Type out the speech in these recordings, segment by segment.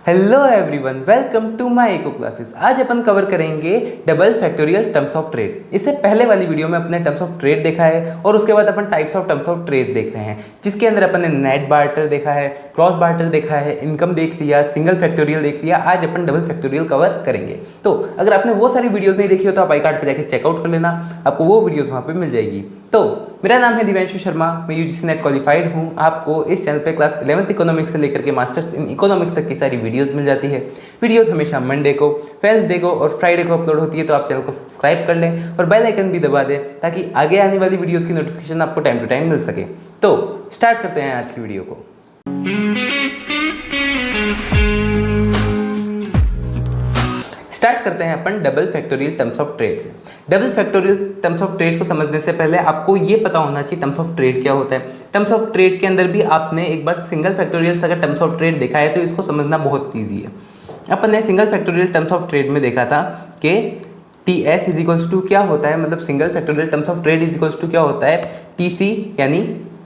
Hello everyone, welcome to my eco classes. आज अपन cover करेंगे double factorial terms of trade. इससे पहले वाली वीडियो में अपने टर्म्स ऑफ ट्रेड देखा है और उसके बाद अपन types of terms of trade देख रहे हैं, जिसके अंदर अपन ने नेट बार्टर देखा है, क्रॉस बार्टर देखा है, इनकम देख लिया, सिंगल फैक्टोरियल देख लिया। आज अपन डबल फैक्टोरियल कवर करेंगे। तो अगर आपने वो सारी वीडियोज़ नहीं देखी हो तो आप आई कार्ड पर जाकर चेकआउट कर लेना, आपको वो वीडियोज़ वहाँ पर मिल जाएगी। तो मेरा नाम है दिव्यांशु शर्मा, मैं यूजीसी नेट क्वालिफाइड हूँ। आपको इस चैनल पे क्लास 11th इकोनॉमिक्स से लेकर के मास्टर्स इन इकोनॉमिक्स तक की सारी वीडियोस मिल जाती है। वीडियोस हमेशा मंडे को, वेडनेसडे को और फ्राइडे को अपलोड होती है, तो आप चैनल को सब्सक्राइब कर लें और बेल आइकन भी दबा दें ताकि आगे आने वाली वीडियोस की नोटिफिकेशन आपको टाइम टू टाइम मिल सके। तो स्टार्ट करते हैं आज की वीडियो को। स्टार्ट करते हैं अपन double factorial terms of trade से। Double factorial terms of trade को समझने से पहले आपको ये पता होना चाहिए टर्म्स ऑफ ट्रेड क्या होता है। टर्म्स ऑफ ट्रेड के अंदर भी आपने एक बार सिंगल फैक्टोरियल अगर टर्म्स ऑफ ट्रेड देखा है तो इसको समझना बहुत ईजी है। अपन ने single factorial terms of trade में देखा था कि T S is equals to क्या होता है, मतलब single factorial terms of trade is equals to क्या होता है, टी सी यानी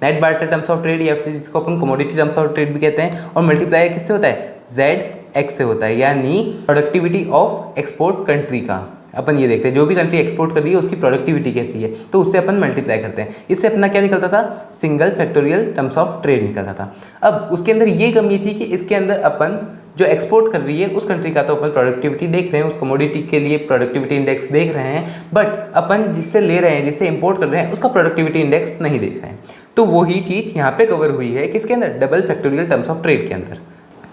net barter terms of trade या फिर जिसको अपन कमोडिटी टर्म्स ऑफ ट्रेड भी कहते हैं, और मल्टीप्लाई किससे होता है, जेड एक्स से होता है, यानी प्रोडक्टिविटी ऑफ एक्सपोर्ट कंट्री का। अपन ये देखते हैं जो भी कंट्री एक्सपोर्ट कर रही है उसकी प्रोडक्टिविटी कैसी है, तो उससे अपन मल्टीप्लाई करते हैं। इससे अपना क्या निकलता था, single factorial terms of trade निकलता था। अब उसके अंदर ये कमी थी कि इसके अंदर अपन जो एक्सपोर्ट कर रही है उस कंट्री का तो अपन प्रोडक्टिविटी देख रहे हैं, उस कमोडिटी के लिए प्रोडक्टिविटी इंडेक्स देख रहे हैं, बट अपन जिससे ले रहे हैं, जिससे इंपोर्ट कर रहे हैं, उसका प्रोडक्टिविटी इंडेक्स नहीं देख रहे हैं। तो वही चीज़ यहाँ पे कवर हुई है किसके अंदर, double factorial terms of trade के अंदर,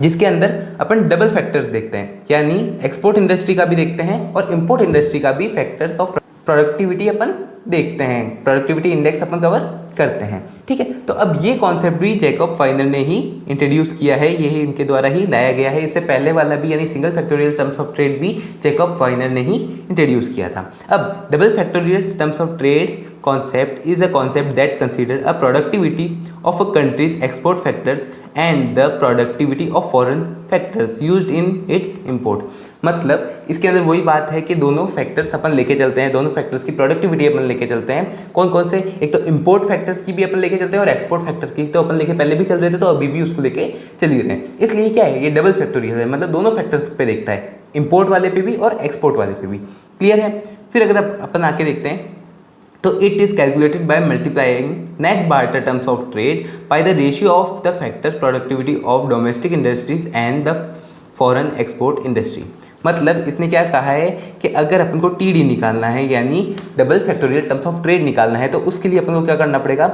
जिसके अंदर अपन डबल फैक्टर्स देखते हैं, यानी एक्सपोर्ट इंडस्ट्री का भी देखते हैं और इंपोर्ट इंडस्ट्री का भी फैक्टर्स ऑफ प्रोडक्टिविटी अपन देखते हैं, प्रोडक्टिविटी इंडेक्स अपन कवर करते हैं। ठीक है, तो अब ये कॉन्सेप्ट भी जैकब फाइनर ने ही इंट्रोड्यूस किया है, यही इनके द्वारा ही लाया गया है। इससे पहले वाला भी यानी single factorial terms of trade भी जैकब फाइनर ने ही इंट्रोड्यूस किया था। अब double factorial terms of trade concept is a concept that consider a productivity of a country's export factors and the productivity of foreign factors used in its import। मतलब इसके अंदर वही बात है कि दोनों फैक्टर्स अपन लेके चलते हैं, दोनों फैक्टर्स की प्रोडक्टिविटी अपन लेके चलते हैं। कौन कौन से, एक तो इंपोर्ट फैक्टर्स की भी अपन लेके चलते हैं और एक्सपोर्ट फैक्टर की तो अपन लेके पहले भी चल रहे थे, तो अभी भी उसको लेके चल ही रहे हैं। इसलिए क्या है, ये डबल फैक्टोरियल है, मतलब दोनों फैक्टर्स पे देखता है, इंपोर्ट वाले पे भी और एक्सपोर्ट वाले पे भी। क्लियर है। फिर अगर अपन आके देखते हैं तो it is calculated by multiplying net barter terms of trade by the ratio of the factor productivity of domestic industries and the foreign export industry. मतलब इसने क्या कहा है कि अगर अपन को टी डी निकालना है यानी double factorial terms of trade निकालना है, तो उसके लिए अपन को क्या करना पड़ेगा,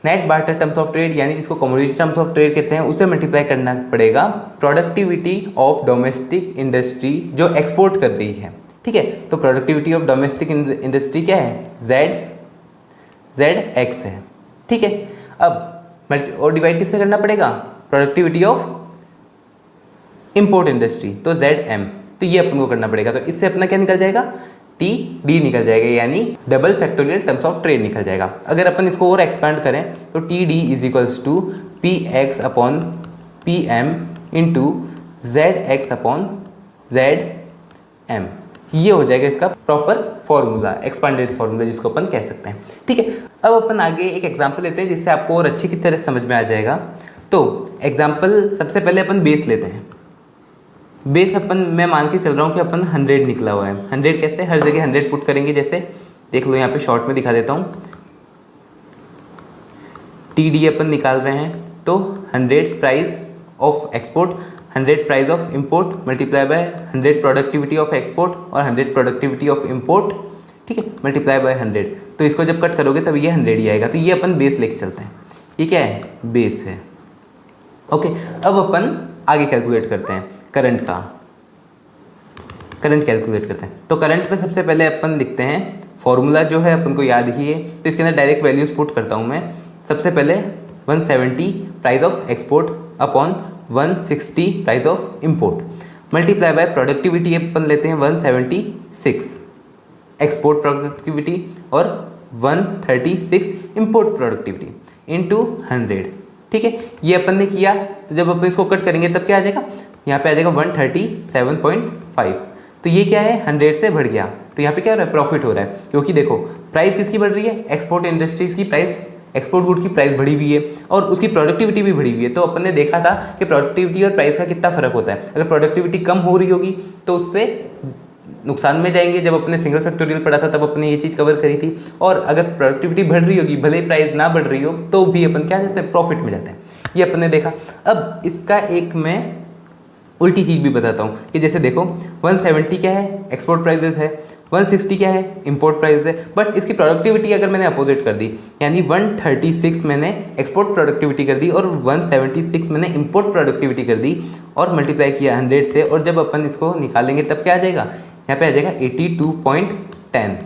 net barter terms of trade यानी जिसको कमोडिटी टर्म्स ऑफ ट्रेड कहते हैं उसे मल्टीप्लाई करना पड़ेगा प्रोडक्टिविटी ऑफ डोमेस्टिक इंडस्ट्री जो एक्सपोर्ट कर रही है। ठीक है, तो प्रोडक्टिविटी ऑफ डोमेस्टिक इंडस्ट्री क्या है, जेड एक्स है। ठीक है, अब और डिवाइड किससे करना पड़ेगा, प्रोडक्टिविटी ऑफ इंपोर्ट इंडस्ट्री, तो जेड एम, तो ये अपन को करना पड़ेगा। तो इससे अपना क्या निकल जाएगा, टी डी निकल जाएगा, यानी double factorial terms of trade निकल जाएगा। अगर अपन इसको और एक्सपांड करें तो T D is equals to P X upon P M into Z X upon Z M. ये हो जाएगा इसका प्रॉपर फॉर्मूला, एक्सपांडेड फॉर्मूला जिसको अपन कह सकते हैं। ठीक है, अब अपन आगे एक एग्जांपल लेते हैं जिससे आपको और अच्छी की तरह समझ में आ जाएगा। तो एग्जांपल सबसे पहले अपन बेस लेते हैं। बेस अपन मैं मान के चल रहा हूँ कि अपन 100 निकला हुआ है। 100 कैसे, हर जगह 100 पुट करेंगे, जैसे देख लो यहाँ पे शॉर्ट में दिखा देता हूँ। टी डी अपन निकाल रहे हैं तो 100 price of export, 100 price of import multiply bye 100 productivity of export और 100 प्रोडक्टिविटी ऑफ इंपोर्ट। ठीक है, मल्टीप्लाई बाय 100, तो इसको जब कट करोगे तब ये 100 ही आएगा। तो ये अपन बेस लेके चलते हैं, ये क्या है, बेस है। ओके, अब अपन आगे कैलकुलेट करते हैं करंट का, करंट कैलकुलेट करते हैं। तो करंट में सबसे पहले अपन लिखते हैं फॉर्मूला जो है अपन को याद ही है, तो इसके अंदर डायरेक्ट वैल्यूज पुट करता हूँ मैं। सबसे पहले 170 price of export upon 160 price of import multiply by productivity अपन लेते हैं 176 एक्सपोर्ट प्रोडक्टिविटी और 136 इंपोर्ट प्रोडक्टिविटी इनटू 100। ठीक है, ये अपन ने किया, तो जब अपन इसको कट करेंगे तब क्या आ जाएगा, यहाँ पे आ जाएगा 137.5। तो ये क्या है, 100 से बढ़ गया, तो यहाँ पे क्या हो रहा है, प्रॉफिट हो रहा है, क्योंकि देखो प्राइस किसकी बढ़ रही है, एक्सपोर्ट इंडस्ट्रीज की प्राइस एक्सपोर्ट गुड की प्राइस बढ़ी हुई है और उसकी प्रोडक्टिविटी भी बढ़ी हुई है। तो अपन ने देखा था कि प्रोडक्टिविटी और प्राइस का कितना फ़र्क होता है। अगर प्रोडक्टिविटी कम हो रही होगी तो उससे नुकसान में जाएंगे। जब अपने सिंगल फैक्टोरियल पढ़ा था तब अपने ये चीज़ कवर करी थी। और अगर प्रोडक्टिविटी बढ़ रही होगी, भले ही प्राइस ना बढ़ रही हो, तो भी अपन क्या जाते हैं, प्रॉफिट में जाते हैं। ये अपन ने देखा। अब इसका एक मैं उल्टी चीज़ भी बताता हूँ कि जैसे देखो 170 क्या है, एक्सपोर्ट प्राइजेस है, 160 क्या है, इंपोर्ट प्राइस है। बट इसकी प्रोडक्टिविटी अगर मैंने अपोजिट कर दी, यानी 136 मैंने एक्सपोर्ट प्रोडक्टिविटी कर दी और 176 मैंने इंपोर्ट प्रोडक्टिविटी कर दी और मल्टीप्लाई किया 100 से, और जब अपन इसको निकालेंगे तब क्या आ जाएगा, यहाँ पे आ जाएगा 82.10।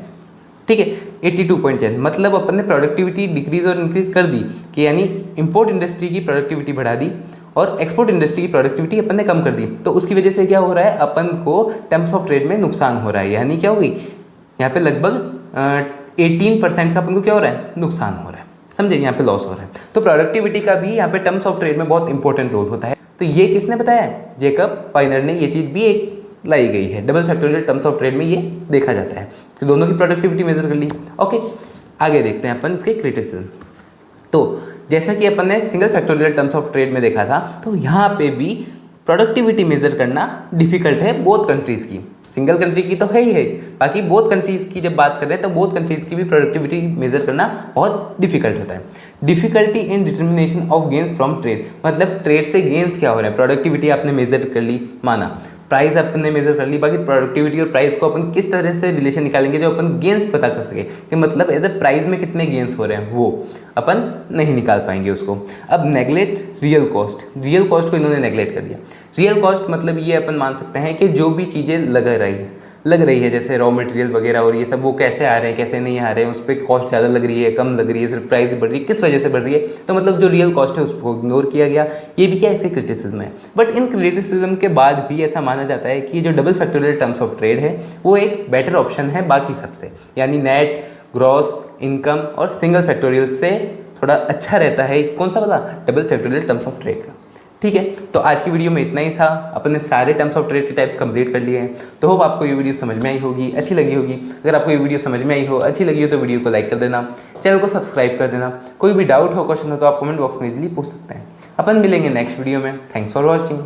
ठीक है, 82.10 मतलब अपन ने प्रोडक्टिविटी डिक्रीज और इंक्रीज कर दी कि यानी इंपोर्ट इंडस्ट्री की प्रोडक्टिविटी बढ़ा दी और एक्सपोर्ट इंडस्ट्री की प्रोडक्टिविटी अपन ने कम कर दी। तो उसकी वजह से क्या हो रहा है, अपन को टर्म्स ऑफ ट्रेड में नुकसान हो रहा है। यानी क्या होगी, यहाँ पे लगभग 18% का अपन को क्या हो रहा है, नुकसान हो रहा है। समझे, यहाँ पे लॉस हो रहा है। तो प्रोडक्टिविटी का भी यहाँ पे टर्म्स ऑफ ट्रेड में बहुत इंपॉर्टेंट रोल होता है। तो ये किसने बताया, जेकब पाइनर ने ये चीज़ भी एक लाई गई है। Double factorial terms of trade में ये देखा जाता है। तो दोनों की प्रोडक्टिविटी मेजर कर ली। ओके, आगे देखते हैं अपन इसके क्रिटिसिज्म। तो जैसा कि अपन ने single factorial terms of trade में देखा था, तो यहाँ पे भी प्रोडक्टिविटी मेजर करना डिफिकल्ट है बोथ कंट्रीज़ की। सिंगल कंट्री की तो है ही है, बाकी बोथ कंट्रीज़ की जब बात कर रहे हैं तो बोथ कंट्रीज़ की भी प्रोडक्टिविटी मेजर करना बहुत डिफिकल्ट होता है। Difficulty in determination of gains from trade, मतलब ट्रेड से गेन्स क्या हो रहे हैं। प्रोडक्टिविटी आपने मेजर कर ली, माना, प्राइस अपने मेजर कर ली, बाकी प्रोडक्टिविटी और प्राइस को अपन किस तरह से रिलेशन निकालेंगे जो अपन गेन्स पता कर सके कि मतलब एज ए प्राइस में कितने गेन्स हो रहे हैं, वो अपन नहीं निकाल पाएंगे उसको। अब neglect real cost, real cost को इन्होंने नेगलेक्ट कर दिया। रियल कॉस्ट मतलब ये अपन मान सकते हैं कि जो भी चीज़ें लग रही है जैसे रॉ मटेरियल वगैरह और ये सब, वो कैसे आ रहे हैं कैसे नहीं आ रहे हैं, उस पर कॉस्ट ज़्यादा लग रही है कम लग रही है, सिर्फ प्राइस बढ़ रही है, किस वजह से बढ़ रही है। तो मतलब जो रियल कॉस्ट है उसको इग्नोर किया गया। ये भी क्या इसके क्रिटिसिज्म है। बट इन क्रिटिसिज्म के बाद भी ऐसा माना जाता है कि जो double factorial terms of trade है वो एक बेटर ऑप्शन है बाकी सबसे, यानी नेट, ग्रॉस, इनकम और सिंगल फैक्टोरियल से थोड़ा अच्छा रहता है। कौन सा वाला, double factorial terms of trade का। ठीक है, तो आज की वीडियो में इतना ही था। अपन ने सारे टर्म्स ऑफ ट्रेड के टाइप्स कंप्लीट कर लिए हैं। तो होप आपको ये वीडियो समझ में आई होगी, अच्छी लगी होगी। अगर आपको ये वीडियो समझ में आई हो, अच्छी लगी हो, तो वीडियो को लाइक कर देना, चैनल को सब्सक्राइब कर देना। कोई भी डाउट हो, क्वेश्चन हो तो आप कमेंट बॉक्स में इजीली पूछ सकते हैं। अपन मिलेंगे नेक्स्ट वीडियो में। Thanks for watching.